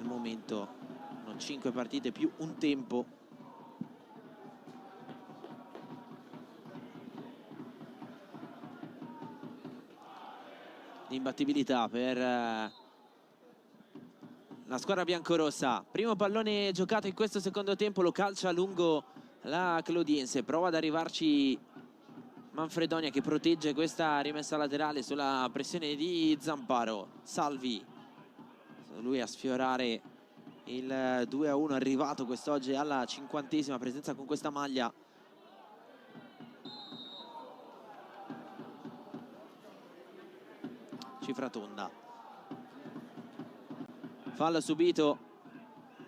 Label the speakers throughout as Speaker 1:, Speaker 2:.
Speaker 1: momento sono 5 partite più un tempo. L'imbattibilità per la squadra biancorossa. Primo pallone giocato in questo secondo tempo, lo calcia lungo la Clodiense, prova ad arrivarci Manfredonia che protegge questa rimessa laterale sulla pressione di Zamparo. Salvi, lui a sfiorare il 2-1, arrivato quest'oggi alla 50esima presenza con questa maglia. Cifra tonda. Fallo subito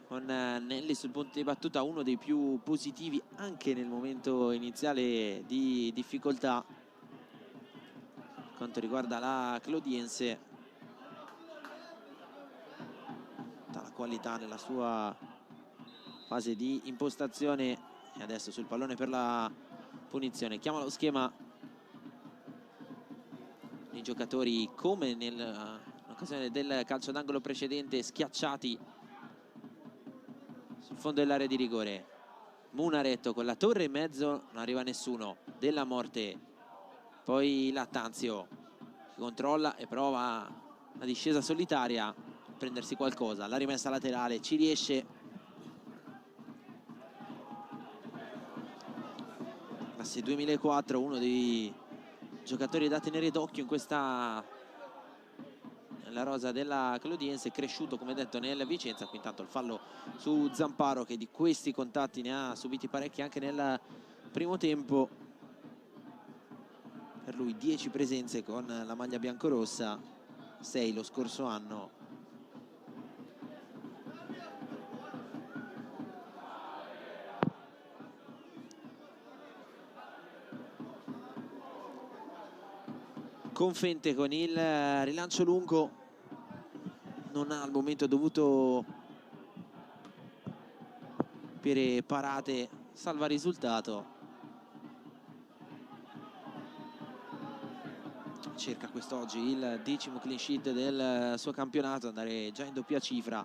Speaker 1: con Nelli sul punto di battuta, uno dei più positivi anche nel momento iniziale di difficoltà per quanto riguarda la Clodiense. La qualità nella sua fase di impostazione. E adesso sul pallone per la punizione. Chiama lo schema i giocatori come nell'occasione del calcio d'angolo precedente, schiacciati sul fondo dell'area di rigore. Munaretto con la torre in mezzo, non arriva nessuno. Della Morte, poi Lattanzio si controlla e prova una discesa solitaria a prendersi qualcosa. La rimessa laterale ci riesce. Classe 2004, uno dei giocatori da tenere d'occhio in questa nella rosa della Clodiense, cresciuto come detto nel Vicenza. Qui intanto il fallo su Zamparo, che di questi contatti ne ha subiti parecchi anche nel primo tempo. Per lui 10 presenze con la maglia biancorossa, 6 lo scorso anno. Confente con il rilancio lungo, non ha al momento dovuto per parate salva risultato. Cerca quest'oggi il 10° clean sheet del suo campionato, andare già in doppia cifra.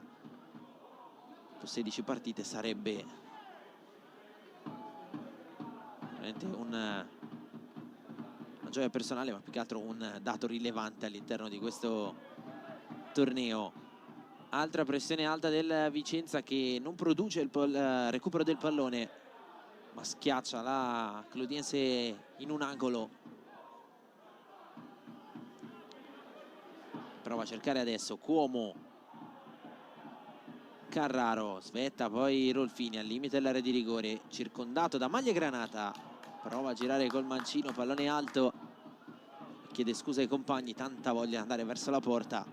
Speaker 1: Dopo 16 partite sarebbe veramente una gioia personale, ma più che altro un dato rilevante all'interno di questo torneo. Altra pressione alta del Vicenza, che non produce il recupero del pallone, ma schiaccia la Clodiense in un angolo. Prova a cercare adesso Cuomo. Carraro, svetta poi Rolfini al limite dell'area di rigore, circondato da maglia granata. Prova a girare col mancino, pallone alto, chiede scusa ai compagni, tanta voglia di andare verso la porta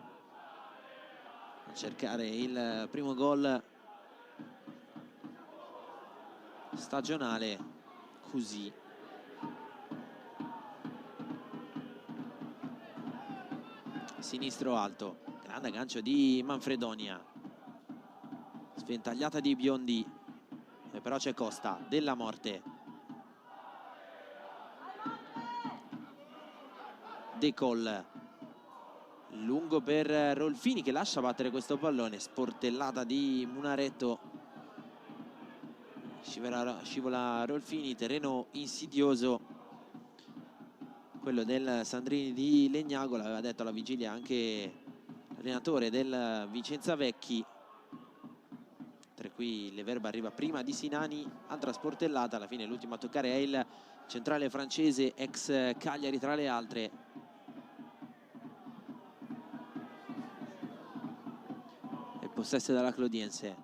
Speaker 1: a cercare il primo gol stagionale. Così sinistro alto, grande aggancio di Manfredonia, sventagliata di Biondi, e però c'è Costa. Della Morte, De Col, lungo per Rolfini che lascia battere questo pallone, sportellata di Munaretto, scivola Rolfini, terreno insidioso quello del Sandrini di Legnago, l'aveva detto alla vigilia anche l'allenatore del Vicenza Vecchi. Tra cui Leverba arriva prima di Sinani, altra sportellata, alla fine l'ultimo a toccare è il centrale francese ex Cagliari tra le altre. E possesso dalla Clodiense,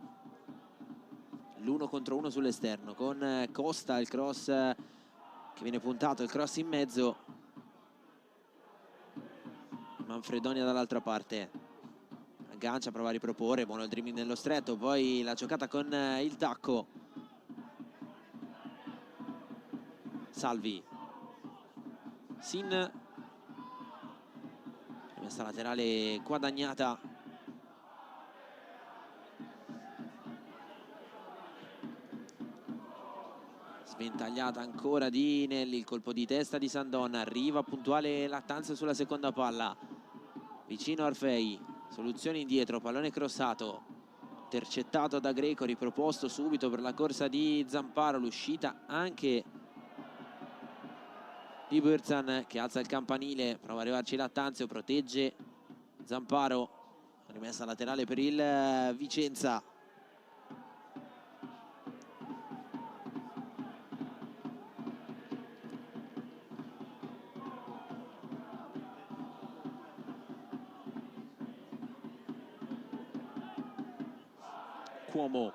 Speaker 1: l'1 contro 1 sull'esterno con Costa, il cross che viene puntato, il cross in mezzo, Manfredonia dall'altra parte, aggancia, prova a riproporre, buono il dribbling nello stretto, poi la giocata con il tacco. Salvi, Sin, rimessa laterale guadagnata. Sventagliata ancora di Nelli, il colpo di testa di Sandonna, arriva puntuale Lattanzio sulla seconda palla, vicino Orfei, soluzione indietro, pallone crossato, intercettato da Greco, riproposto subito per la corsa di Zamparo, l'uscita anche di Burzan che alza il campanile, prova ad arrivarci Lattanzio, protegge Zamparo, rimessa laterale per il Vicenza. Cuomo,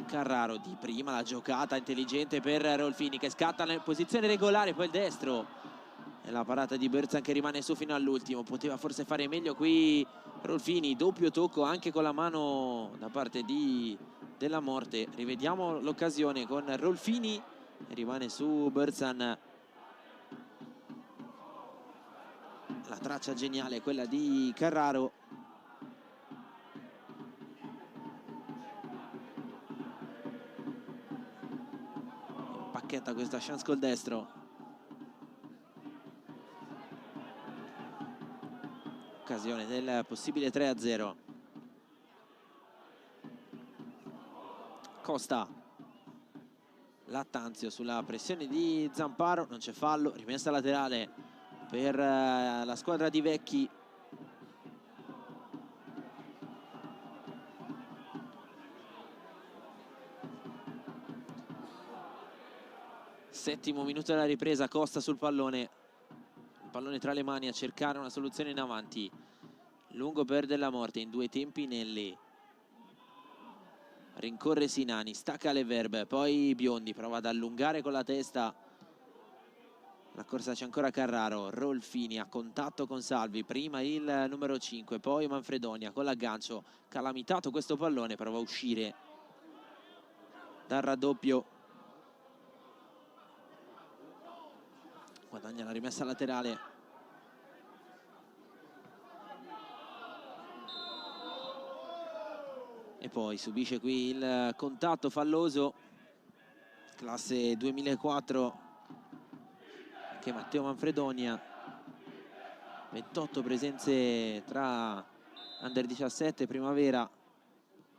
Speaker 1: Carraro di prima, la giocata intelligente per Rolfini che scatta in posizione regolare, poi il destro e la parata di Burzan che rimane su fino all'ultimo. Poteva forse fare meglio qui Rolfini, doppio tocco anche con la mano da parte di Della Morte. Rivediamo l'occasione con Rolfini e rimane su Burzan. La traccia geniale è quella di Carraro. Impacchetta questa chance col destro. Occasione del possibile 3-0. Costa, Lattanzio sulla pressione di Zamparo, non c'è fallo, rimessa laterale per la squadra di Vecchi. Settimo minuto della ripresa, Costa sul pallone, il pallone tra le mani a cercare una soluzione in avanti. Lungo per Della Morte in due tempi Nelli. Rincorre Sinani, stacca Leverbe, poi Biondi prova ad allungare con la testa. La corsa c'è ancora Carraro, Rolfini a contatto con Salvi, prima il numero 5, poi Manfredonia con l'aggancio, calamitato questo pallone, prova a uscire dal raddoppio. Guadagna la rimessa laterale. E poi subisce qui il contatto falloso, classe 2004, che Matteo Manfredonia. 28 presenze tra Under 17 e Primavera,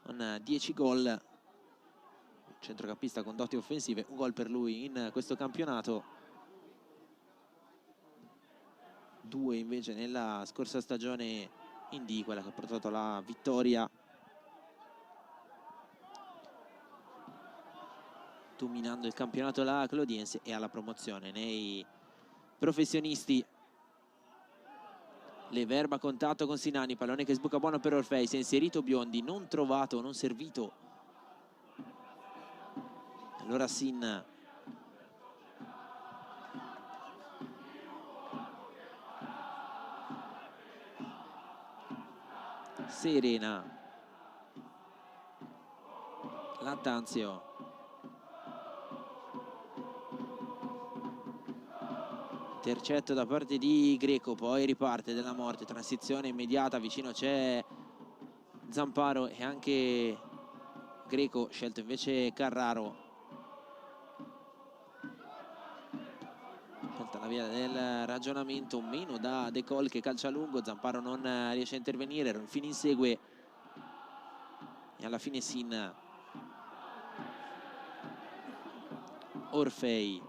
Speaker 1: con 10 gol. Centrocampista con doti offensive, un gol per lui in questo campionato. 2 invece nella scorsa stagione in D, quella che ha portato alla vittoria, dominando il campionato la Clodiense, e alla promozione nei professionisti. Leverba a contatto con Sinani, pallone che sbuca buono per Orfei, si è inserito Biondi, non trovato, non servito. Allora Sin, Serena, Lattanzio, intercetto da parte di Greco, poi riparte Della Morte, transizione immediata, vicino c'è Zamparo e anche Greco, scelto invece Carraro. Scelta la via del ragionamento, meno da De Col che calcia a lungo, Zamparo non riesce a intervenire, Rolfini insegue e alla fine Sin. Orfei,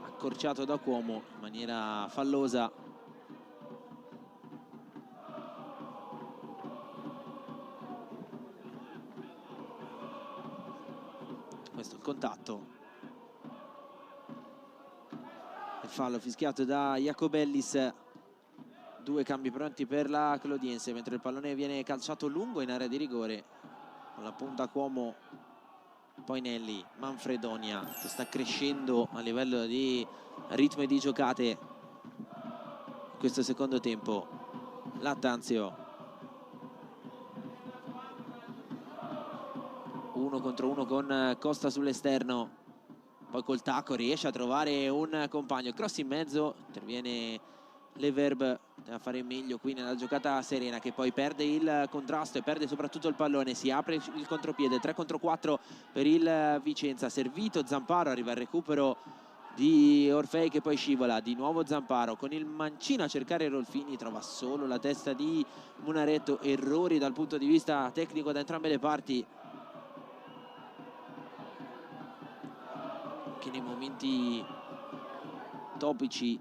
Speaker 1: accorciato da Cuomo in maniera fallosa. Questo è il contatto, il fallo fischiato da Jacobellis. 2 cambi pronti per la Clodiense, mentre il pallone viene calciato lungo in area di rigore con la punta Cuomo, poi Nelli. Manfredonia che sta crescendo a livello di ritmo e di giocate in questo secondo tempo. Lattanzio, 1 contro 1 con Costa sull'esterno, poi col tacco riesce a trovare un compagno, cross in mezzo, interviene Leverbe, deve fare meglio qui nella giocata Serena, che poi perde il contrasto e perde soprattutto il pallone, si apre il contropiede, 3 contro 4 per il Vicenza, servito Zamparo, arriva il recupero di Orfei che poi scivola, di nuovo Zamparo con il mancino a cercare Rolfini, trova solo la testa di Munaretto, errori dal punto di vista tecnico da entrambe le parti, che nei momenti topici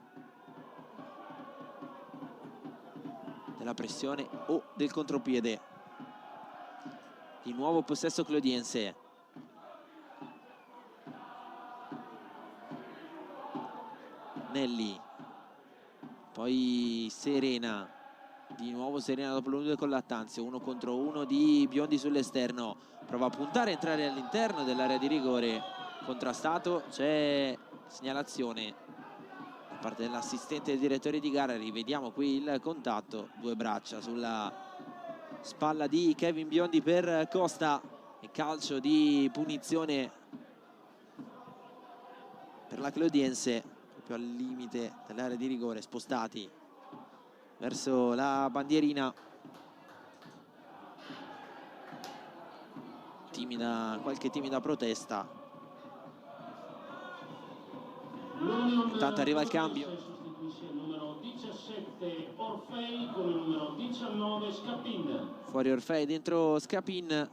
Speaker 1: della pressione o del contropiede. Di nuovo possesso clodiense. Nelli, poi Serena, di nuovo Serena dopo l'1-2 con Lattanzio, 1 contro 1 di Biondi sull'esterno, prova a puntare a entrare all'interno dell'area di rigore, contrastato, c'è segnalazione da parte dell'assistente del direttore di gara. Rivediamo qui il contatto, 2 braccia sulla spalla di Kevin Biondi per Costa e calcio di punizione per la Clodiense, al limite dell'area di rigore, spostati verso la bandierina. Qualche timida protesta. Intanto arriva il cambio.
Speaker 2: Sostituisce il numero 17 Orfei con il numero 19 Scapin.
Speaker 1: Fuori Orfei, dentro Scapin.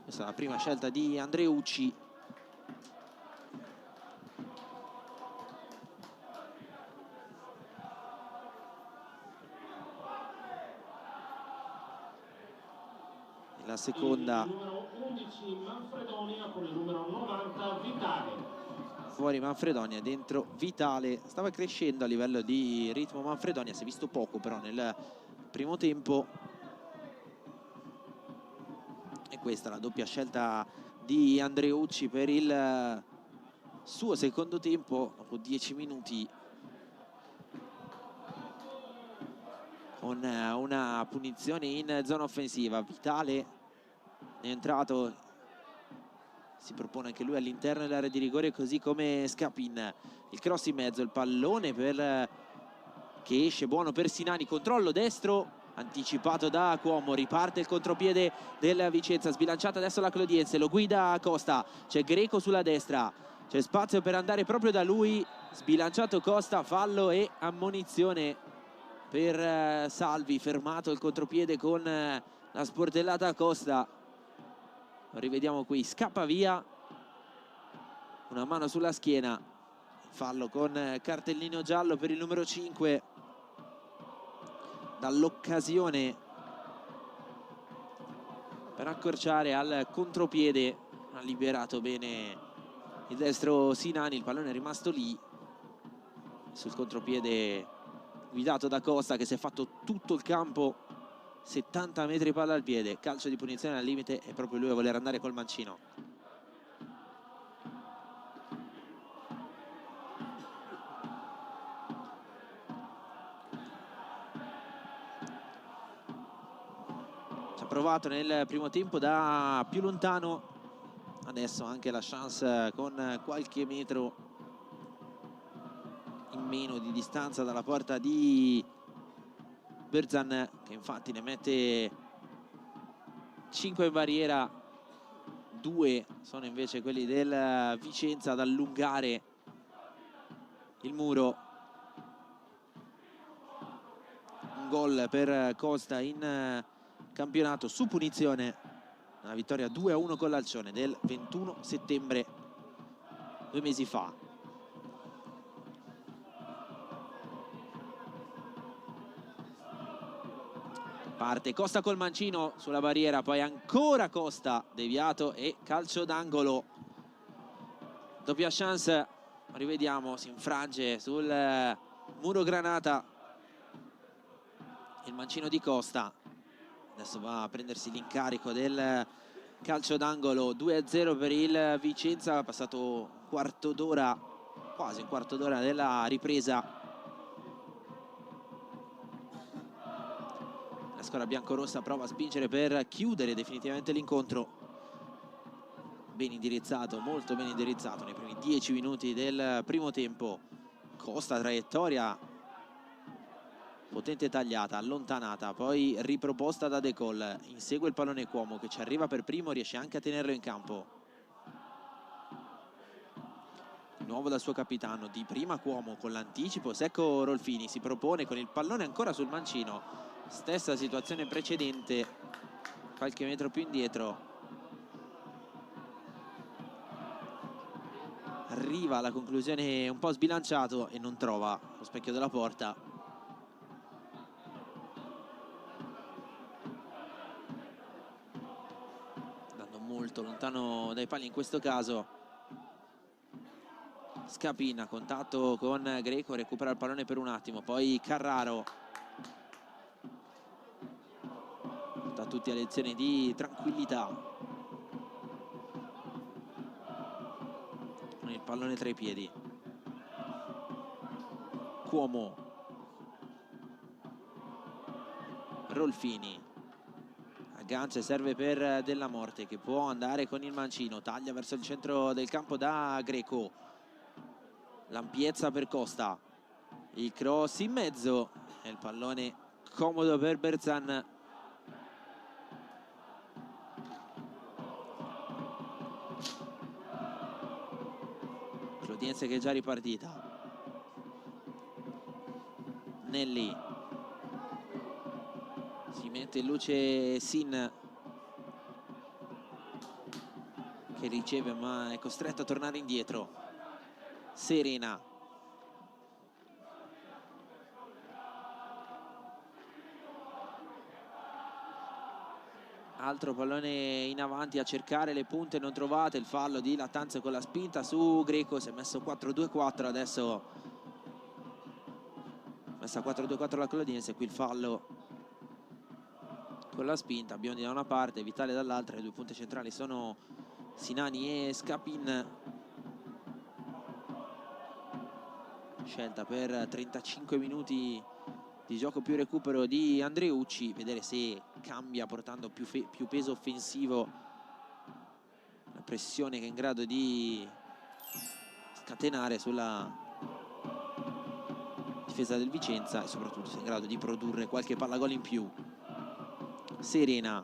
Speaker 1: Questa è la prima scelta di Andreucci. La seconda,
Speaker 2: il numero 11 Manfredonia con il numero 90 Vitale.
Speaker 1: Fuori Manfredonia, dentro Vitale. Stava crescendo a livello di ritmo Manfredonia, si è visto poco però nel primo tempo. E questa è la doppia scelta di Andreucci per il suo secondo tempo, dopo 10 minuti, con una punizione in zona offensiva. Vitale è entrato, si propone anche lui all'interno dell'area di rigore, così come Scapin. Il cross in mezzo, il pallone che esce buono per Sinani, controllo destro anticipato da Cuomo, riparte il contropiede del Vicenza, sbilanciata adesso la Clodiense, lo guida Costa, c'è Greco sulla destra, c'è spazio per andare proprio da lui, sbilanciato Costa, fallo e ammonizione per Salvi, fermato il contropiede con la sportellata Costa. Lo rivediamo qui, scappa via, una mano sulla schiena, fallo con cartellino giallo per il numero 5. Dall'occasione per accorciare al contropiede, ha liberato bene il destro Sinani, il pallone è rimasto lì sul contropiede guidato da Costa, che si è fatto tutto il campo, 70 metri palla al piede, calcio di punizione al limite, è proprio lui a voler andare col mancino. Ci ha provato nel primo tempo da più lontano, adesso anche la chance con qualche metro in meno di distanza dalla porta di Berzan, che infatti ne mette 5 in barriera, 2 sono invece quelli del Vicenza ad allungare il muro. Un gol per Costa in campionato su punizione, una vittoria 2-1 con l'Alcione del 21 settembre 2 mesi fa. Parte Costa col mancino sulla barriera, poi ancora Costa, deviato e calcio d'angolo. Doppia chance, rivediamo, si infrange sul muro granata il mancino di Costa. Adesso va a prendersi l'incarico del calcio d'angolo. 2-0 per il Vicenza, passato un quarto d'ora, quasi un quarto d'ora della ripresa. La squadra biancorossa prova a spingere per chiudere definitivamente l'incontro. Ben indirizzato, molto ben indirizzato nei primi 10 minuti del primo tempo. Costa, traiettoria potente, tagliata, allontanata, poi riproposta da De Col. Insegue il pallone Cuomo, che ci arriva per primo, riesce anche a tenerlo in campo. nuovo dal suo capitano, di prima Cuomo con l'anticipo, secco Rolfini, si propone con il pallone ancora sul mancino, stessa situazione precedente, qualche metro più indietro. Arriva alla conclusione un po' sbilanciato e non trova lo specchio della porta. Andando molto lontano dai pali in questo caso. Scapin a contatto con Greco, recupera il pallone per un attimo, poi Carraro. Da tutti a lezione di tranquillità. Con il pallone tra i piedi. Cuomo. Rolfini. Aggancia e serve per Della Morte, che può andare con il mancino. Taglia verso il centro del campo da Greco. L'ampiezza per Costa. Il cross in mezzo. E il pallone comodo per Berzan. Clodiense che è già ripartita. Nelli. Si mette in luce Sin, che riceve ma è costretto a tornare indietro. Serena. Altro pallone in avanti a cercare le punte non trovate. Il fallo di Lattanzio con la spinta su Greco. Si è messo 4-2-4 adesso. Messa 4-2-4 la Clodiense. Qui il fallo con la spinta. Biondi da una parte, Vitale dall'altra. Le due punte centrali sono Sinani e Scapin. Scelta per 35 minuti di gioco più recupero di Andreucci. Vedere se cambia portando più peso offensivo. La pressione che è in grado di scatenare sulla difesa del Vicenza e soprattutto se è in grado di produrre qualche pallagol in più. Serena.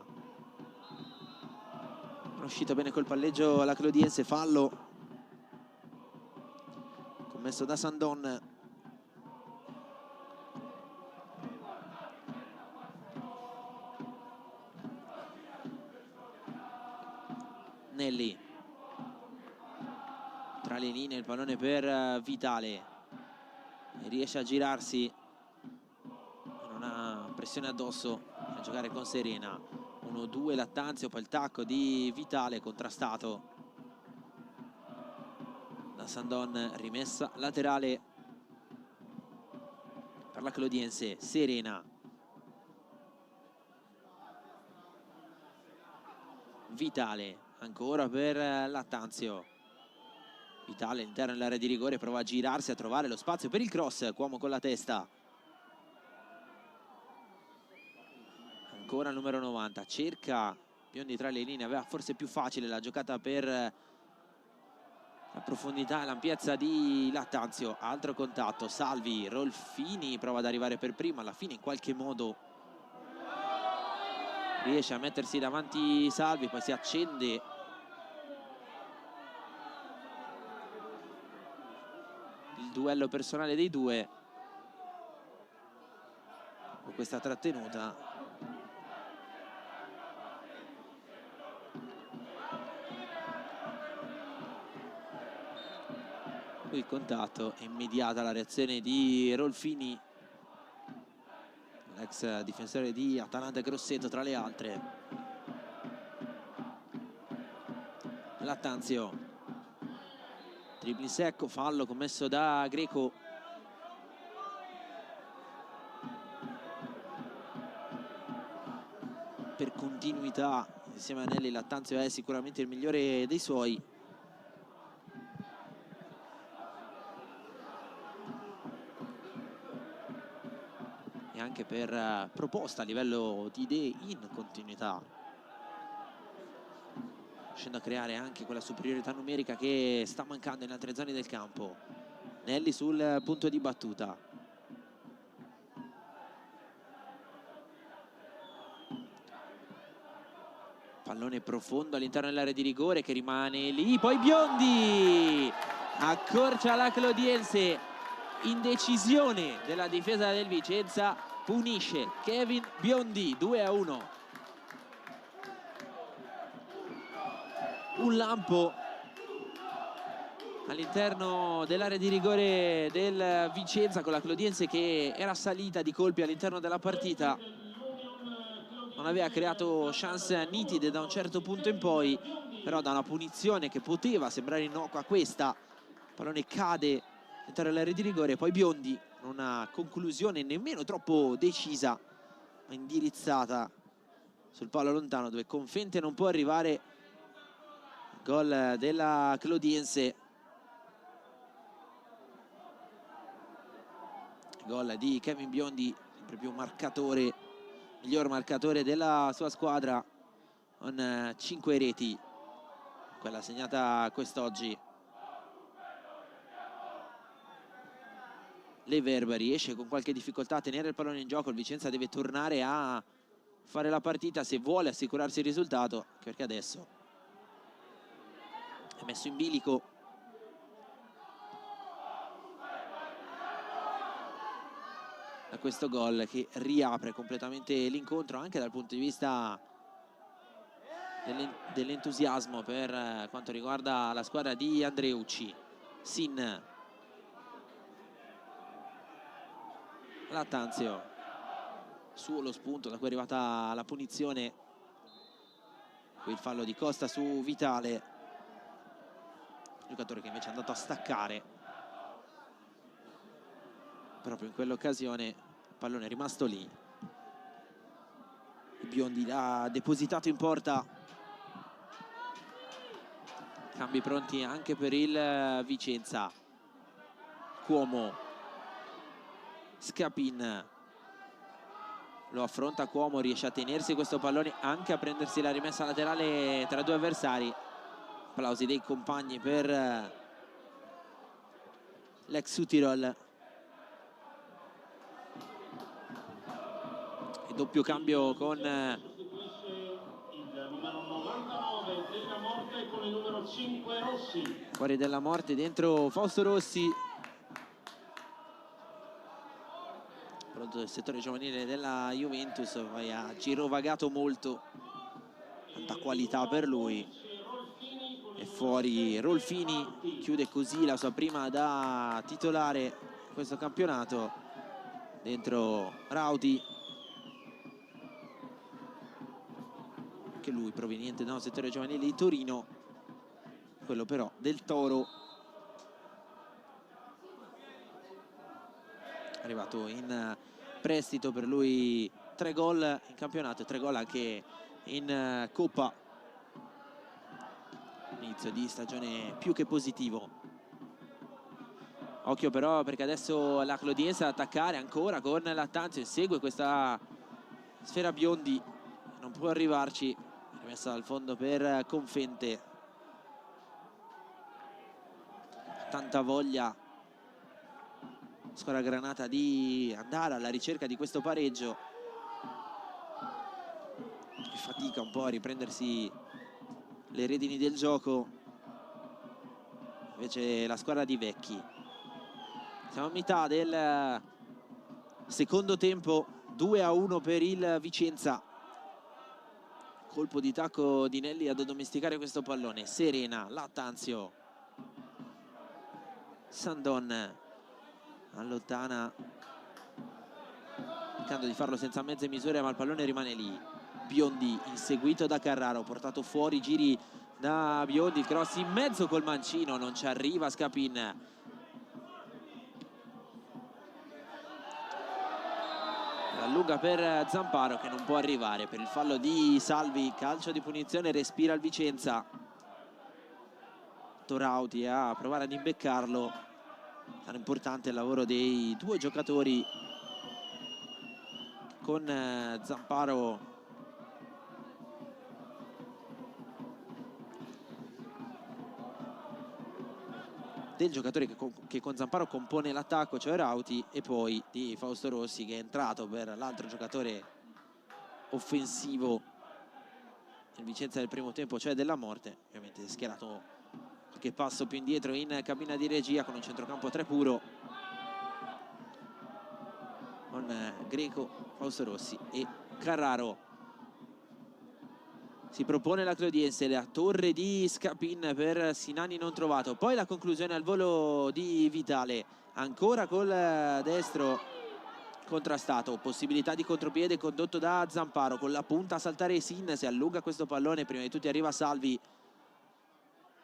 Speaker 1: È uscita bene col palleggio la Clodiense. Fallo commesso da Sandon. Nelli. Tra le linee il pallone per Vitale. E riesce a girarsi. Non ha pressione addosso a giocare con Serena. 1-2 Lattanzio, poi il tacco di Vitale contrastato da Sandon. Rimessa laterale per la Clodiense. Serena. Vitale ancora per Lattanzio. Vitale all'interno dell'area di rigore, prova a girarsi, a trovare lo spazio per il cross. Cuomo con la testa. Ancora il numero 90, cerca Biondi tra le linee, aveva forse più facile la giocata per la profondità e l'ampiezza di Lattanzio. Altro contatto, Salvi, Rolfini prova ad arrivare per primo, alla fine in qualche modo riesce a mettersi davanti Salvi, poi si accende il duello personale dei due con questa trattenuta. Qui il contatto è immediata, la reazione di Rolfini, l'ex difensore di Atalanta Grosseto tra le altre. Lattanzio, dribbling secco, fallo commesso da Greco. Per continuità insieme a Nelli, Lattanzio è sicuramente il migliore dei suoi. E anche per proposta a livello di idee in continuità, riuscendo a creare anche quella superiorità numerica che sta mancando in altre zone del campo. Nelli sul punto di battuta. Pallone profondo all'interno dell'area di rigore che rimane lì, poi Biondi accorcia la Clodiense, indecisione della difesa del Vicenza, punisce Kevin Biondi, 2-1. Un lampo all'interno dell'area di rigore del Vicenza, con la Clodiense che era salita di colpi all'interno della partita, non aveva creato chance nitide da un certo punto in poi, però da una punizione che poteva sembrare innocua questa, il pallone cade all'interno dell'area di rigore, poi Biondi, una conclusione nemmeno troppo decisa ma indirizzata sul palo lontano, dove Confente non può arrivare. Gol della Clodiense, gol di Kevin Biondi, sempre più marcatore, miglior marcatore della sua squadra, con 5 reti, quella segnata quest'oggi. Le Verbari esce con qualche difficoltà a tenere il pallone in gioco, il Vicenza deve tornare a fare la partita se vuole assicurarsi il risultato, perché adesso è messo in bilico. Da questo gol che riapre completamente l'incontro anche dal punto di vista dell'entusiasmo per quanto riguarda la squadra di Andreucci. Sin, Lattanzio, suo lo spunto da cui è arrivata la punizione, qui il fallo di Costa su Vitale, giocatore che invece è andato a staccare proprio in quell'occasione. Il pallone è rimasto lì, Biondi l'ha depositato in porta. Cambi pronti anche per il Vicenza. Cuomo, Scapin, lo affronta Cuomo, riesce a tenersi questo pallone, anche a prendersi la rimessa laterale tra due avversari. Applausi dei compagni per l'ex Südtirol. E doppio cambio con
Speaker 2: il numero 99 della Morte con il numero 5 Rossi.
Speaker 1: fuori della Morte, dentro Fausto Rossi, prodotto del settore giovanile della Juventus, poi ha girovagato molto, tanta qualità per lui. E fuori Rolfini, chiude così la sua prima da titolare in questo campionato. Dentro Rauti, anche lui proveniente da un settore giovanile di Torino, quello però del Toro, arrivato in prestito, per lui 3 gol in campionato e 3 gol anche in Coppa. Inizio di stagione più che positivo. Occhio però, perché adesso la Clodiense ad attaccare ancora con Lattanzio, e segue questa sfera Biondi, non può arrivarci, rimessa dal fondo per Confente. Tanta voglia squadra granata di andare alla ricerca di questo pareggio, e fatica un po' a riprendersi le redini del gioco invece la squadra di Vecchi. Siamo a metà del secondo tempo, 2-1 per il Vicenza. Colpo di tacco di Nelli ad addomesticare questo pallone. Serena, Lattanzio, Sandon allontana, cercando di farlo senza mezze misure, ma il pallone rimane lì. Biondi inseguito da Carraro, portato fuori, giri da Biondi, il cross in mezzo col mancino, non ci arriva Scapin. Allunga per Zamparo, che non può arrivare per il fallo di Salvi. Calcio di punizione, respira il Vicenza. Torauti a provare ad imbeccarlo. Era importante il lavoro dei due giocatori, con Zamparo del giocatore che con Zamparo compone l'attacco, cioè Rauti, e poi di Fausto Rossi, che è entrato per l'altro giocatore offensivo il Vicenza del primo tempo, cioè della Morte. Ovviamente si è schierato che passo più indietro in cabina di regia con un centrocampo 3 puro, con Greco, Fausto Rossi e Carraro. Si propone la Clodiense, la torre di Scapin per Sinani non trovato, poi la conclusione al volo di Vitale, ancora col destro contrastato, possibilità di contropiede condotto da Zamparo, con la punta a saltare Sin, si allunga questo pallone, prima di tutti arriva Salvi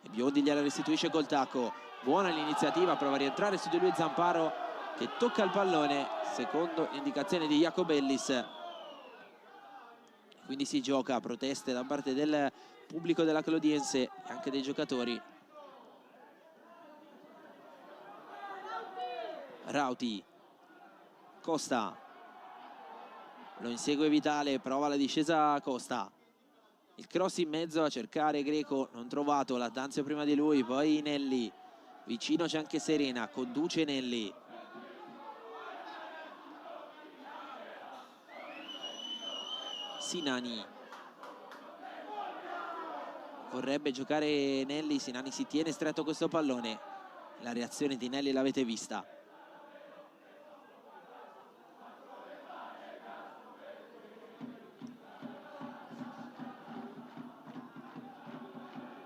Speaker 1: e Biondi gliela restituisce col tacco. Buona l'iniziativa, prova a rientrare su di lui Zamparo che tocca il pallone secondo l'indicazione di Jacobellis. Quindi si gioca, proteste da parte del pubblico della Clodiense e anche dei giocatori. Rauti, Costa, lo insegue Vitale, prova la discesa Costa, il cross in mezzo a cercare Greco, non trovato, Lattanzio prima di lui, poi Nelli, vicino c'è anche Serena, conduce Nelli. Sinani, vorrebbe giocare Nelli, Sinani si tiene stretto questo pallone, la reazione di Nelli l'avete vista.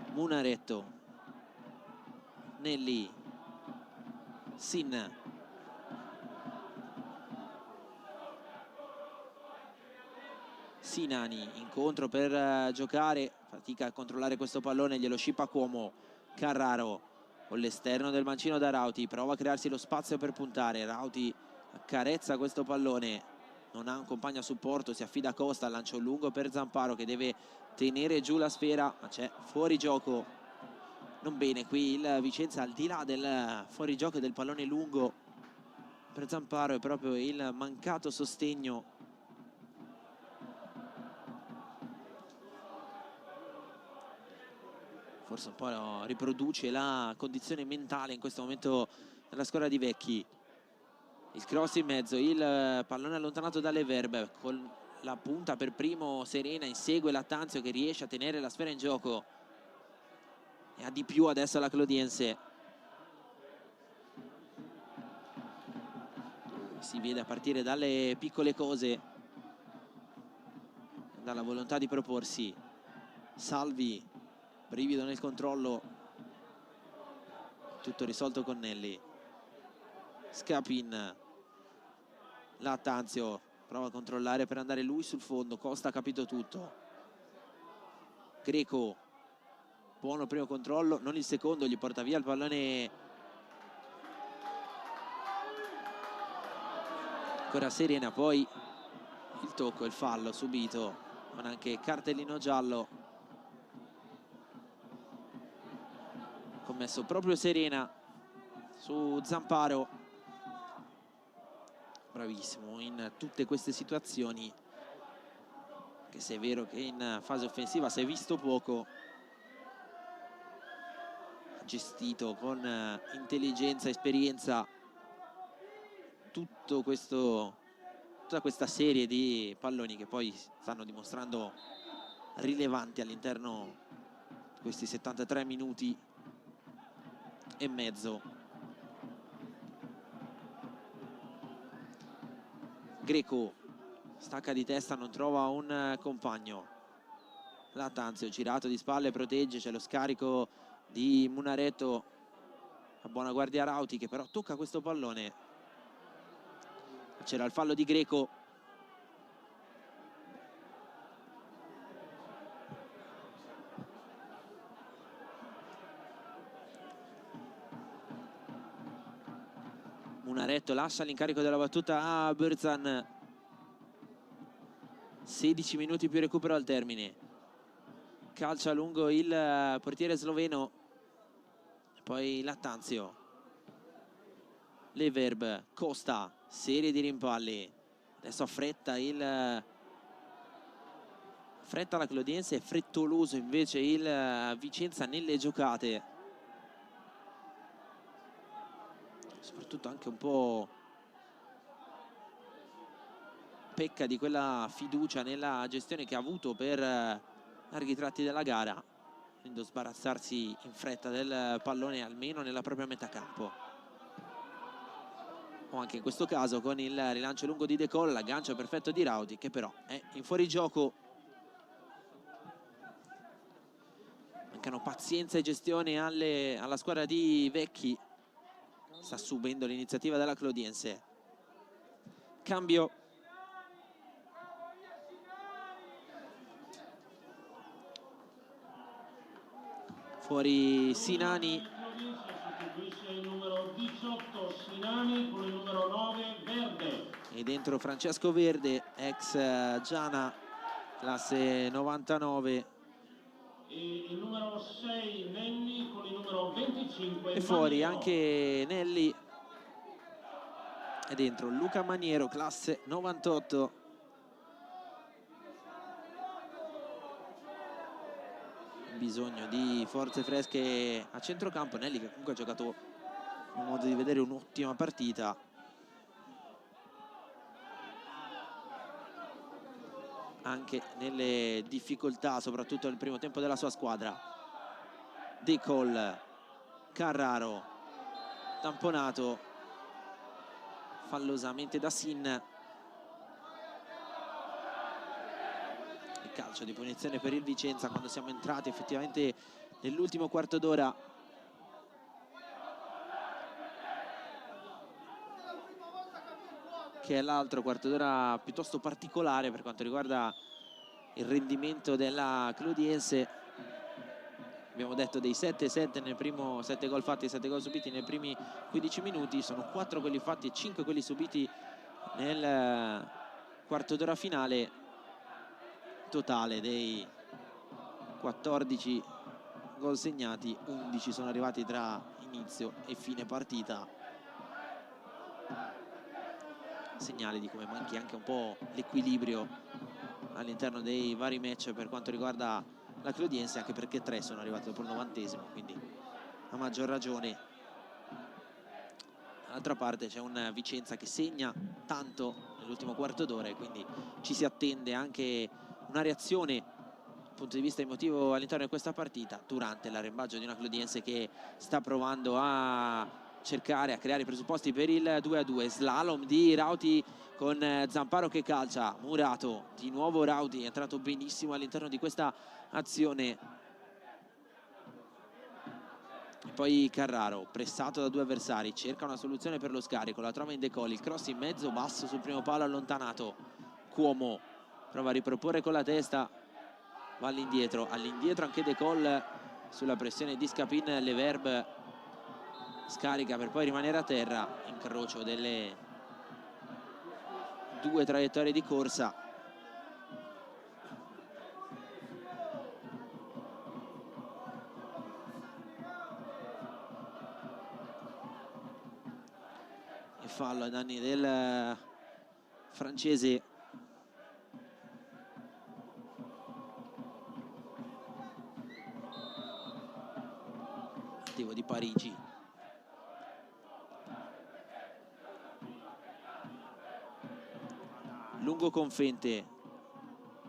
Speaker 1: Munaretto, Nelli, Sin, Sinani, incontro per giocare, fatica a controllare questo pallone, glielo scippa Cuomo. Carraro con l'esterno del mancino da Rauti, prova a crearsi lo spazio per puntare, Rauti accarezza questo pallone, non ha un compagno a supporto, si affida a Costa, lancio lungo per Zamparo che deve tenere giù la sfera, ma c'è fuori gioco. Non bene qui il Vicenza, al di là del fuorigioco del pallone lungo per Zamparo, è proprio il mancato sostegno forse un po' riproduce la condizione mentale in questo momento della squadra di Vecchi. Il cross in mezzo, il pallone allontanato dalle Verbe, con la punta per primo Serena, insegue Lattanzio che riesce a tenere la sfera in gioco e ha di più adesso la Clodiense. Si vede a partire dalle piccole cose, dalla volontà di proporsi. Salvi, brivido nel controllo, tutto risolto con Nelli. Scapin, Lattanzio prova a controllare per andare lui sul fondo, Costa ha capito tutto. Greco, buono primo controllo, non il secondo, gli porta via il pallone ancora Serena, poi il tocco, il fallo subito con anche cartellino giallo commesso proprio Serena su Zamparo. Bravissimo in tutte queste situazioni, che se è vero che in fase offensiva si è visto poco, ha gestito con intelligenza, esperienza tutta questa serie di palloni che poi stanno dimostrando rilevanti all'interno di questi 73 minuti e mezzo. Greco stacca di testa, non trova un compagno. Lattanzio girato di spalle, protegge, c'è lo scarico di Munaretto, a buona guardia Rauti che però tocca questo pallone. C'era il fallo di Greco. Munaretto lascia l'incarico della battuta a Berzan. 16 minuti più recupero al termine. Calcia lungo il portiere sloveno. Poi Lattanzio. Leverb, Costa, serie di rimpalli. Adesso affretta la Clodiense, è frettoloso invece il Vicenza nelle giocate. Soprattutto anche un po' pecca di quella fiducia nella gestione che ha avuto per larghi tratti della gara. volendo sbarazzarsi in fretta del pallone almeno nella propria metà campo. O anche in questo caso con il rilancio lungo di De Col, l'aggancio perfetto di Rauti, che però è in fuorigioco. Mancano pazienza e gestione alla squadra di Vecchi. Sta subendo l'iniziativa della Clodiense. Cambio. Fuori Sinani.
Speaker 2: Sostituisce il numero 18 Sinani con il numero 9 Verde.
Speaker 1: E dentro Francesco Verde, ex Giana, classe 99.
Speaker 2: E il numero 6 Nenni con il numero 25
Speaker 1: E fuori
Speaker 2: Maniero.
Speaker 1: anche Nelli. E dentro Luca Maniero, classe 98. Bisogno di forze fresche a centrocampo. Nelli, che comunque ha giocato, in modo di vedere, un'ottima partita. Anche nelle difficoltà, soprattutto nel primo tempo della sua squadra. De Col, Carraro, tamponato fallosamente da Sin. Il calcio di punizione per il Vicenza quando siamo entrati effettivamente nell'ultimo quarto d'ora. Che è l'altro quarto d'ora piuttosto particolare per quanto riguarda il rendimento della Clodiense. Abbiamo detto dei 7-7 nel primo, 7 gol fatti e 7 gol subiti nei primi 15 minuti. Sono 4 quelli fatti e 5 quelli subiti nel quarto d'ora finale. Totale dei 14 gol segnati, 11 sono arrivati tra inizio e fine partita. Segnale di come manchi anche un po' l'equilibrio all'interno dei vari match per quanto riguarda la Clodiense, anche perché 3 sono arrivati dopo il 90°, quindi a maggior ragione. Dall'altra parte c'è un Vicenza che segna tanto nell'ultimo quarto d'ora e quindi ci si attende anche una reazione dal punto di vista emotivo all'interno di questa partita durante l'arrembaggio di una Clodiense che sta provando a cercare, a creare i presupposti per il 2-2. Slalom di Rauti con Zamparo che calcia, Murato, di nuovo Rauti, è entrato benissimo all'interno di questa azione. E poi Carraro, pressato da 2 avversari, cerca una soluzione per lo scarico, la trova in De Col, il cross in mezzo, basso sul primo palo, allontanato. Cuomo prova a riproporre con la testa, va all'indietro anche De Col sulla pressione di Scapin. Leverb scarica per poi rimanere a terra, incrocio delle 2 traiettorie di corsa. E fallo ai danni del francese. Attivo di Parigi. Lungo Confente,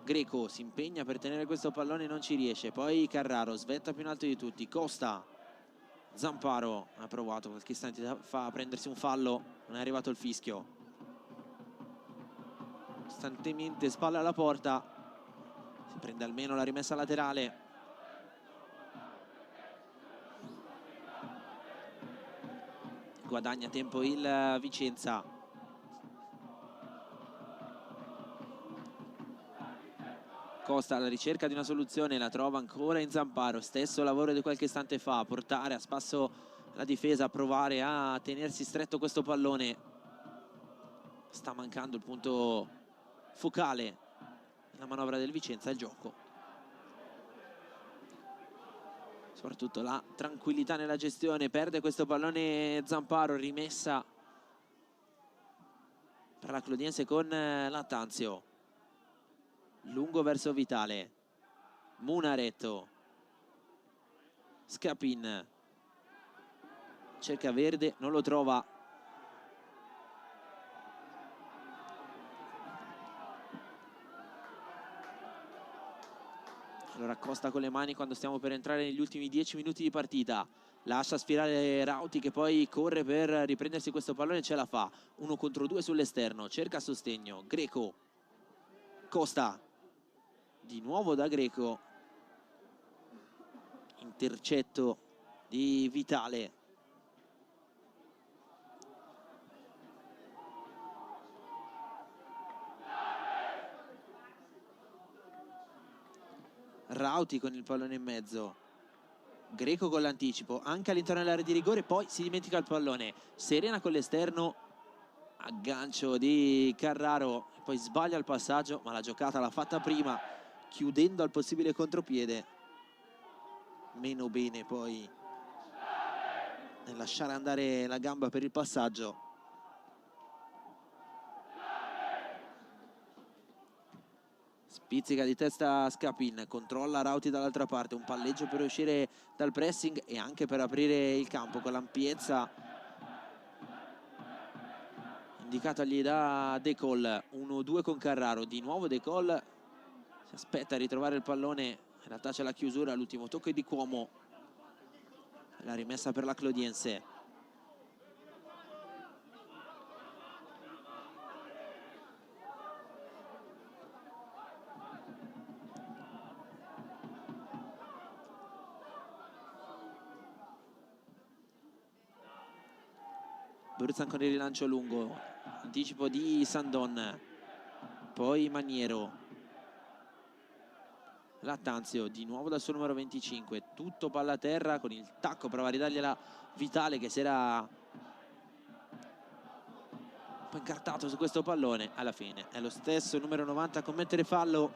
Speaker 1: Greco si impegna per tenere questo pallone, non ci riesce. Poi Carraro svetta più in alto di tutti, Costa, Zamparo ha provato qualche istante fa a prendersi un fallo, non è arrivato il fischio. Costantemente spalla alla porta, si prende almeno la rimessa laterale. Guadagna tempo il Vicenza. Costa alla ricerca di una soluzione, la trova ancora in Zamparo, stesso lavoro di qualche istante fa, portare a spasso la difesa, a provare a tenersi stretto questo pallone. Sta mancando il punto focale nella manovra del Vicenza, il gioco. Soprattutto la tranquillità nella gestione. Perde questo pallone Zamparo, rimessa per la Clodiense con Lattanzio. Lungo verso Vitale, Munaretto, Scapin, cerca Verde, non lo trova. Allora lo raccosta con le mani quando stiamo per entrare negli ultimi 10 minuti di partita. Lascia sfilare Rauti che poi corre per riprendersi questo pallone, ce la fa. 1 contro 2 sull'esterno, cerca sostegno. Greco, Costa, di nuovo da Greco. Intercetto di Vitale. Rauti con il pallone in mezzo, Greco con l'anticipo anche all'interno dell'area di rigore, poi si dimentica il pallone. Serena con l'esterno, aggancio di Carraro, poi sbaglia il passaggio, ma la giocata l'ha fatta prima, chiudendo al possibile contropiede. Meno bene poi nel lasciare andare la gamba per il passaggio. Spizzica di testa Scapin, controlla Rauti dall'altra parte, un palleggio per uscire dal pressing e anche per aprire il campo con l'ampiezza indicatagli da De Col. 1-2 con Carraro, di nuovo De Col si aspetta a ritrovare il pallone, in realtà c'è la chiusura, l'ultimo tocco è di Cuomo, la rimessa per la Clodiense. Burzan con il rilancio lungo, anticipo di Sandon, poi Maniero, Lattanzio di nuovo dal suo numero 25, tutto palla a terra con il tacco, prova a ridargliela Vitale che si era un po' incartato su questo pallone. Alla fine è lo stesso numero 90 a commettere fallo.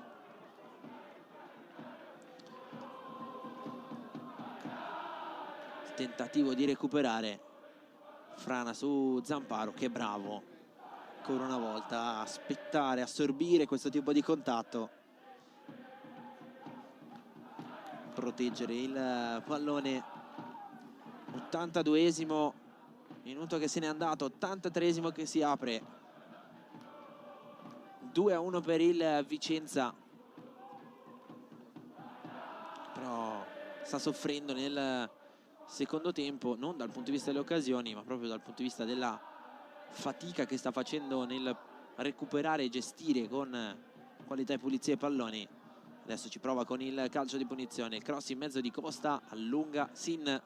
Speaker 1: Il tentativo di recuperare Frana su Zamparo, che bravo ancora una volta a aspettare, assorbire questo tipo di contatto, proteggere il pallone. 82esimo minuto che se n'è andato, 83esimo che si apre, 2-1 per il Vicenza, però sta soffrendo nel secondo tempo, non dal punto di vista delle occasioni ma proprio dal punto di vista della fatica che sta facendo nel recuperare e gestire con qualità e pulizia i palloni. Adesso ci prova con il calcio di punizione, il cross in mezzo di Costa, allunga Sin.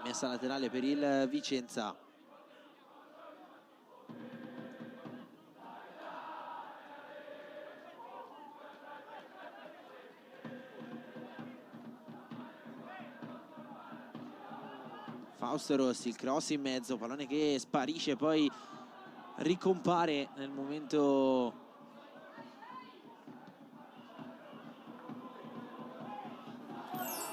Speaker 1: Rimessa laterale per il Vicenza. Fausto Rossi, il cross in mezzo, pallone che sparisce, poi ricompare nel momento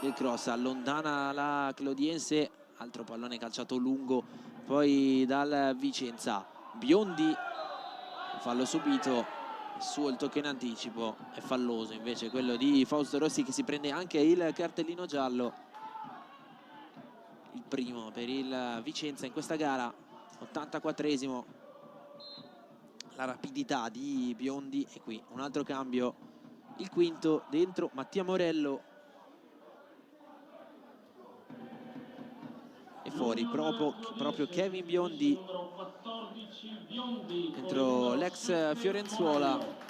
Speaker 1: del cross, allontana la Clodiense, altro pallone calciato lungo poi dal Vicenza. Biondi, fallo subito, suo il tocco in anticipo, è falloso invece quello di Fausto Rossi che si prende anche il cartellino giallo, il primo per il Vicenza in questa gara. 84esimo, la rapidità di Biondi, e qui un altro cambio, il quinto dentro Mattia Morello e fuori proprio Kevin Biondi, dentro l'ex Fiorenzuola,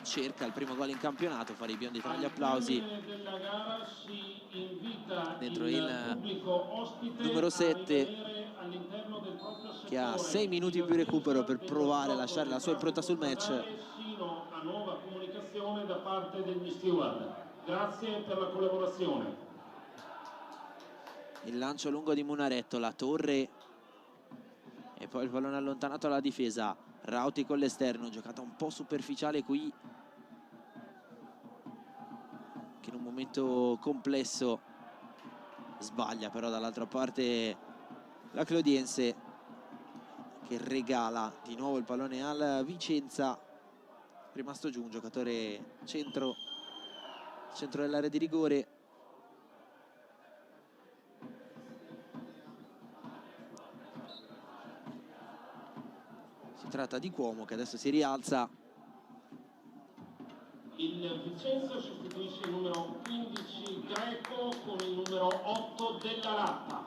Speaker 1: cerca il primo gol in campionato. Fare i Biondi tra gli applausi dentro il numero 7 che ha 6 minuti più recupero per provare a lasciare la sua impronta sul match.
Speaker 2: A nuova comunicazione da parte degli steward. Grazie per la collaborazione.
Speaker 1: Il lancio lungo di Munaretto, la torre e poi il pallone allontanato alla difesa. Rauti con l'esterno, giocata un po' superficiale qui, che in un momento complesso sbaglia, però dall'altra parte la Clodiense che regala di nuovo il pallone al Vicenza. È rimasto giù un giocatore centro dell'area di rigore. tratta di Cuomo, che adesso si rialza.
Speaker 2: Il Vicenza sostituisce il numero 15 Greco con il numero 8 Della Latta.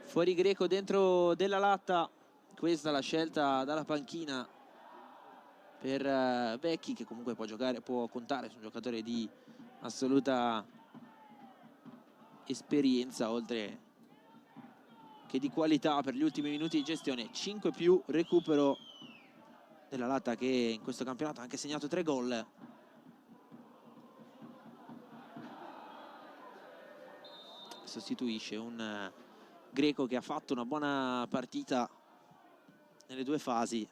Speaker 1: Fuori Greco, dentro Della Latta. Questa è la scelta dalla panchina per Vecchi, che comunque può giocare, può contare su un giocatore di assoluta esperienza, oltre che di qualità per gli ultimi minuti di gestione. 5 più recupero Della Latta, che in questo campionato ha anche segnato 3 gol. Sostituisce un Greco che ha fatto una buona partita nelle 2 fasi.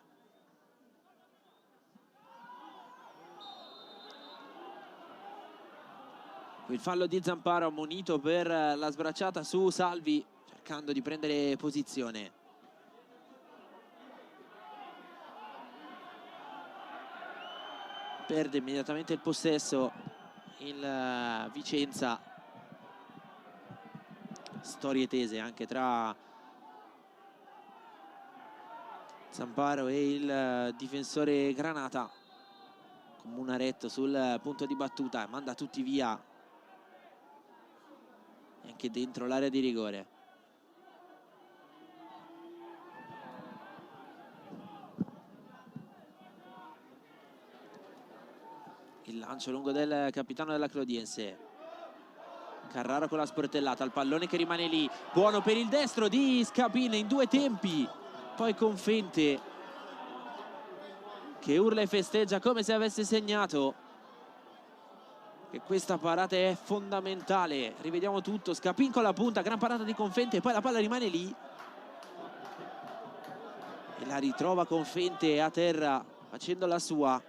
Speaker 1: Il fallo di Zamparo ammonito per la sbracciata su Salvi, cercando di prendere posizione. Perde immediatamente il possesso il Vicenza. Storie tese anche tra Zamparo e il difensore Granata, con Munaretto sul punto di battuta, manda tutti via anche dentro l'area di rigore. Il lancio lungo del capitano della Clodiense. Carraro con la sportellata, il pallone che rimane lì, buono per il destro di Scapin in 2 tempi, poi Confente che urla e festeggia come se avesse segnato. E questa parata è fondamentale. Rivediamo tutto. Scapin con la punta, gran parata di Confente, e poi la palla rimane lì e la ritrova Confente a terra facendo la sua.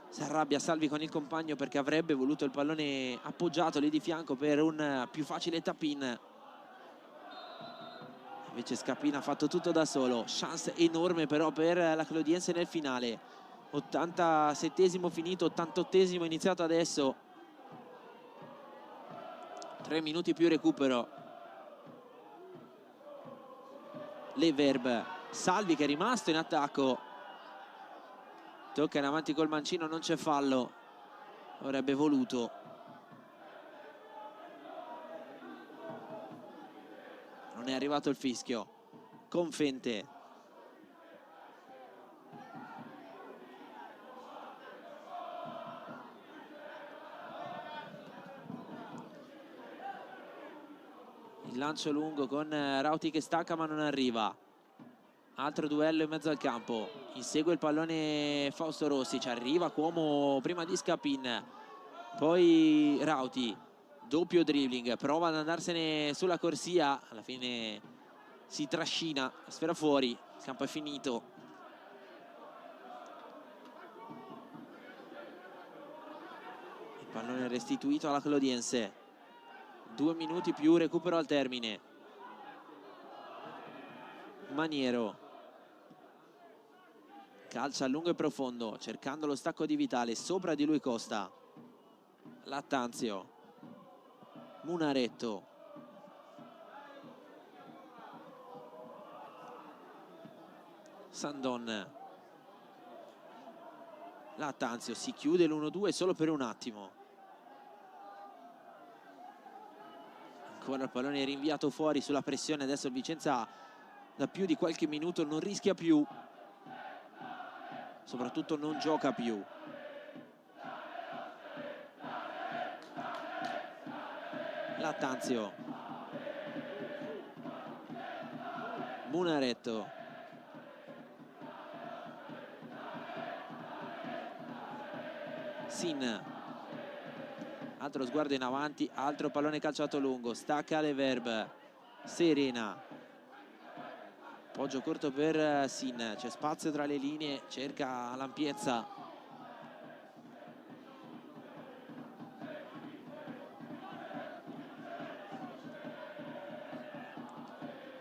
Speaker 1: Si arrabbia Salvi con il compagno perché avrebbe voluto il pallone appoggiato lì di fianco per un più facile tap-in. Invece Scapin ha fatto tutto da solo. Chance enorme però per la Clodiense nel finale. 87esimo finito, 88esimo iniziato adesso. 3 minuti più recupero. Leverb, Salvi che è rimasto in attacco. Tocca in avanti col mancino, non c'è fallo. Avrebbe voluto. Non è arrivato il fischio. Confente. Il lancio lungo con Rauti che stacca ma non arriva. Altro duello in mezzo al campo. Insegue il pallone Fausto Rossi. Ci arriva Cuomo prima di Scapin. Poi Rauti. Doppio dribbling. Prova ad andarsene sulla corsia. Alla fine si trascina. La sfera fuori. Il campo è finito. Il pallone restituito alla Clodiense. 2 minuti più recupero al termine. Maniero. Calcia lungo e profondo, cercando lo stacco di Vitale. Sopra di lui Costa. Lattanzio. Munaretto. Sandon. Lattanzio si chiude l'1-2 solo per un attimo. Ancora il pallone rinviato fuori sulla pressione. Adesso il Vicenza da più di qualche minuto non rischia più, soprattutto non gioca più. Lattanzio. Munaretto. Sin. Altro sguardo in avanti, altro pallone calciato lungo, stacca Leverb. Serena. Poggio corto per Sin, c'è spazio tra le linee, cerca l'ampiezza.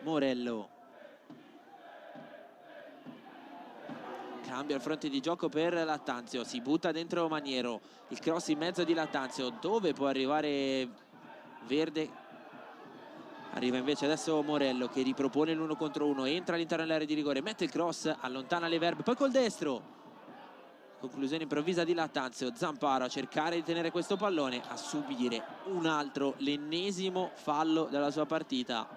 Speaker 1: Morello. Cambia il fronte di gioco per Lattanzio, si butta dentro Maniero, il cross in mezzo di Lattanzio, dove può arrivare Verde? Arriva invece adesso Morello che ripropone l'1 contro 1, entra all'interno dell'area di rigore, mette il cross, allontana le Verbe, poi col destro. Conclusione improvvisa di Lattanzio. Zamparo a cercare di tenere questo pallone, a subire un altro, l'ennesimo fallo della sua partita.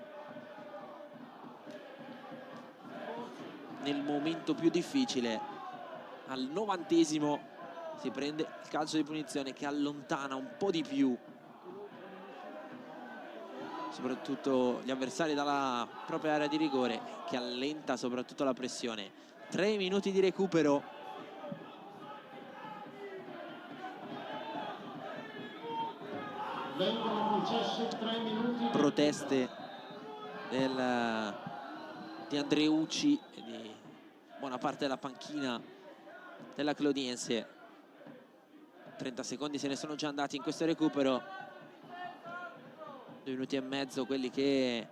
Speaker 1: Nel momento più difficile, al 90esimo, si prende il calcio di punizione che allontana un po' di più soprattutto gli avversari dalla propria area di rigore, che allenta soprattutto la pressione. 3 minuti di recupero.
Speaker 2: Vengono concessi 3 minuti.
Speaker 1: Proteste di Andreucci e di buona parte della panchina della Clodiense. 30 secondi se ne sono già andati in questo recupero. 2 minuti e mezzo quelli che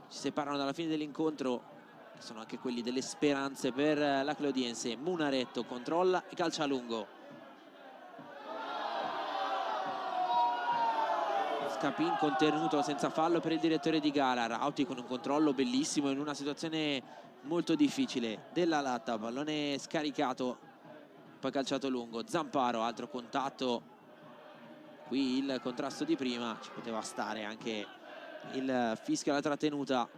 Speaker 1: ci separano dalla fine dell'incontro, che sono anche quelli delle speranze per la Clodiense. Munaretto controlla e calcia a lungo. Scapin contenuto senza fallo per il direttore di gara. Rauti con un controllo bellissimo in una situazione molto difficile. Della Latta, pallone scaricato, poi calciato lungo. Zamparo, altro contatto. Qui il contrasto di prima, ci poteva stare anche il fischio alla trattenuta,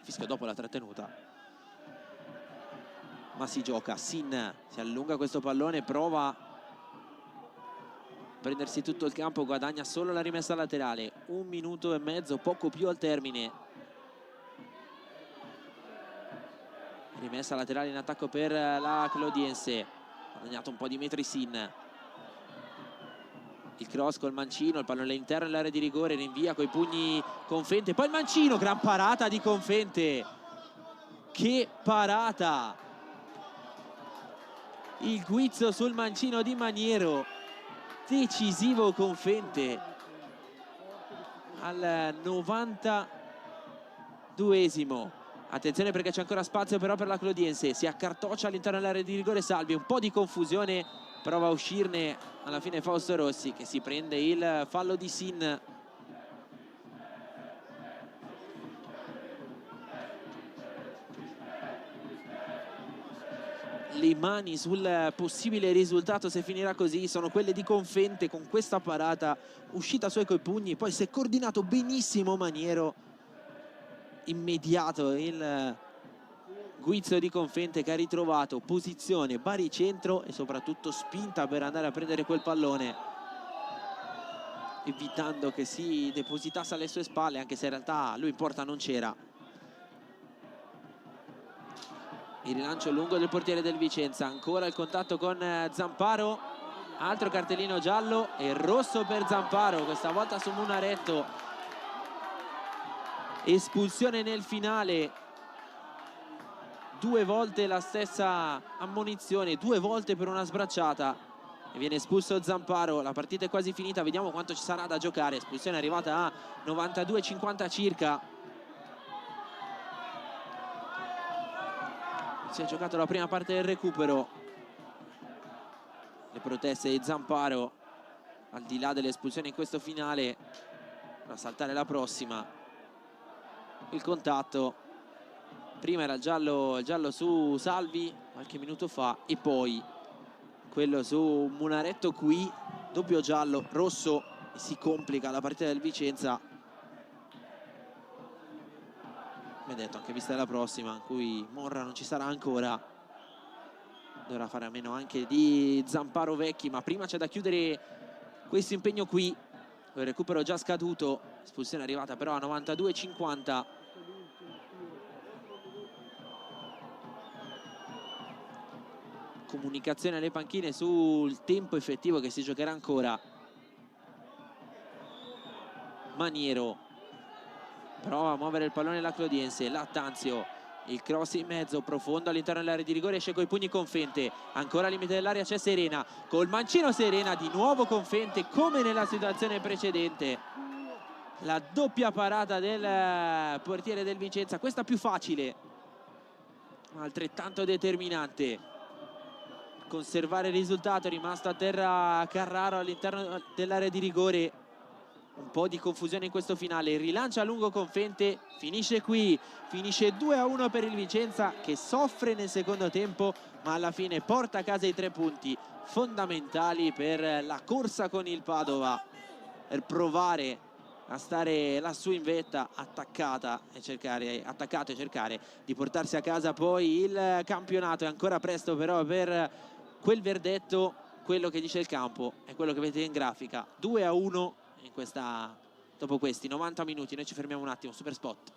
Speaker 1: fischio dopo la trattenuta, ma si gioca. Sin si allunga questo pallone, prova a prendersi tutto il campo, guadagna solo la rimessa laterale. 1 minuto e mezzo, poco più al termine. Rimessa laterale in attacco per la Clodiense, guadagnato un po' di metri Sin. Il cross col mancino, il pallone all'interno dell'area di rigore, rinvia coi pugni Confente, poi il mancino, gran parata di Confente. Che parata! Il guizzo sul mancino di Maniero, decisivo Confente al 92esimo. Attenzione perché c'è ancora spazio però per la Clodiense, si accartoccia all'interno dell'area di rigore Salvi, un po' di confusione, prova a uscirne alla fine Fausto Rossi, che si prende il fallo di Sin. Le mani sul possibile risultato se finirà così sono quelle di Confente, con questa parata uscita suoi coi pugni, poi si è coordinato benissimo Maniero, immediato il guizzo di Confente che ha ritrovato posizione, baricentro e soprattutto spinta per andare a prendere quel pallone, evitando che si depositasse alle sue spalle, anche se in realtà lui in porta non c'era. Il rilancio lungo del portiere del Vicenza, ancora il contatto con Zamparo, altro cartellino giallo e rosso per Zamparo, questa volta su Munaretto. Espulsione nel finale, 2 volte la stessa ammonizione, 2 volte per una sbracciata e viene espulso Zamparo. La partita è quasi finita, vediamo quanto ci sarà da giocare. Espulsione arrivata a 92-50 circa. Si è giocato la prima parte del recupero. Le proteste di Zamparo, al di là dell'espulsione in questo finale, per saltare la prossima. Il contatto, prima era il giallo su Salvi qualche minuto fa e poi quello su Munaretto, qui doppio giallo, rosso, e si complica la partita del Vicenza. Come detto, anche vista la prossima in cui Morra non ci sarà ancora, dovrà fare a meno anche di Zamparo Vecchi, ma prima c'è da chiudere questo impegno qui. Il recupero già scaduto, espulsione arrivata però a 92-50. Comunicazione alle panchine sul tempo effettivo che si giocherà ancora. Maniero prova a muovere il pallone la Clodiense. Lattanzio, il cross in mezzo, profondo all'interno dell'area di rigore, esce coi pugni Confente, ancora al limite dell'area c'è Serena, col mancino Serena, di nuovo Confente come nella situazione precedente. La doppia parata del portiere del Vicenza, questa più facile ma altrettanto determinante. Conservare il risultato, è rimasto a terra Carraro all'interno dell'area di rigore. un po' di confusione in questo finale. Rilancia a lungo con Fente, finisce qui, finisce 2-1 per il Vicenza, che soffre nel secondo tempo ma alla fine porta a casa i 3 punti fondamentali per la corsa con il Padova, per provare a stare lassù in vetta, attaccato e cercare di portarsi a casa poi il campionato. È ancora presto però per quel verdetto. Quello che dice il campo è quello che vedete in grafica: 2-1 dopo questi 90 minuti. Noi ci fermiamo un attimo, super spot.